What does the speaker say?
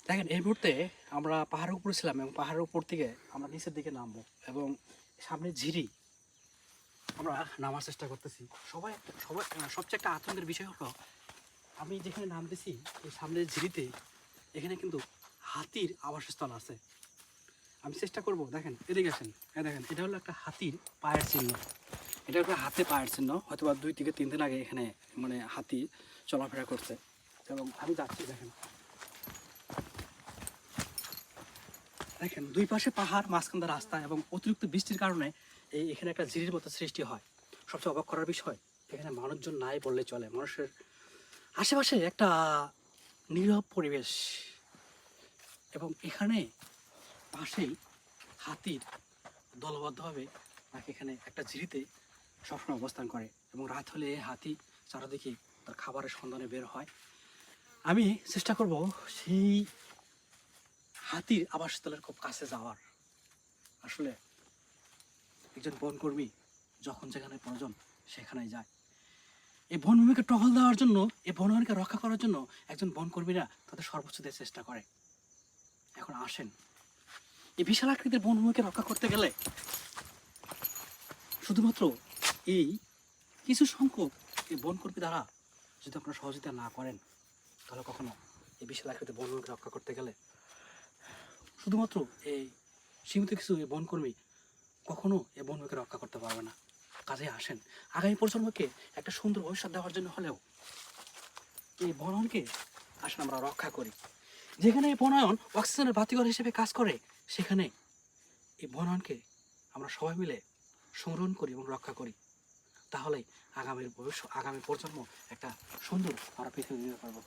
দেখেন এই মুহূর্তে আমরা পাহাড়ের উপরে ছিলাম এবং পাহাড়ের উপর থেকে আমরা নিচের দিকে নামবো এবং সামনে ঝিরি আমরা নামার চেষ্টা করতেছি। সবাই সবচেয়ে একটা আতঙ্কের বিষয় হলো আমি যেখানে নামতেছি এই সামনের ঝিরিতে এখানে কিন্তু হাতির আবাসস্থল আছে। আমি চেষ্টা করব, দেখেন এদিকে আসেন, হ্যাঁ দেখেন এটা হলো একটা হাতির পায়ের চিহ্ন। এটা একটা হাতে পায়ের চিহ্ন, হয়তো বা 2 থেকে 3 দিন আগে এখানে মানে হাতি চলাফেরা করছে এবং আমি যাচ্ছি। দেখেন দেখেন দুই পাশে পাহাড়, মাঝখান রাস্তা এবং অতিরিক্ত বৃষ্টির কারণে এখানে একটা ঝিরির মতো সৃষ্টি হয়। সবচেয়ে অবাক করার বিষয় এখানে মানুষজন নাই বললে চলে। মানুষের আশেপাশে একটা নীরব পরিবেশ এবং এখানে পাশেই হাতির দলবদ্ধভাবে নাকি এখানে একটা ঝিরিতে সবসময় অবস্থান করে এবং রাত হলে হাতি চারদিকে তার খাবারের সন্ধানে বের হয়। আমি চেষ্টা করব সেই হাতির আবাসস্থলের খুব কাছে যাওয়ার। আসলে একজন বনকর্মী যখন যেখানে প্রয়োজন সেখানেই যায়। এই বনভূমিকে টহল দেওয়ার জন্য, এই বনভূমিকে রক্ষা করার জন্য একজন বনকর্মীরা তাদের সর্বোচ্চ দেওয়ার চেষ্টা করে। এখন আসেন, এই বিশাল আকৃতির বনভূমিকে রক্ষা করতে গেলে শুধুমাত্র এই কিছু সংখ্যক এই বনকর্মী দ্বারা যদি আপনারা সহযোগিতা না করেন তাহলে কখনো এই বিশাল আকৃতির বনভূমিকে রক্ষা করতে গেলে শুধুমাত্র এই সীমিত কিছু এই বনকর্মী কখনো এই বনভূমিকে রক্ষা করতে পারবে না। কাজে আসেন, আগামী প্রজন্মকে একটা সুন্দর ভবিষ্যৎ দেওয়ার জন্য হলেও এই বনায়নকে আসলে আমরা রক্ষা করি। যেখানে এই বনায়ন অক্সিজেনের বাতিঘর হিসেবে কাজ করে সেখানে এই বনায়নকে আমরা সবাই মিলে সংরক্ষণ করি এবং রক্ষা করি। তাহলে আগামী প্রজন্ম একটা সুন্দর আমরা পৃথিবী দিতে পারবো।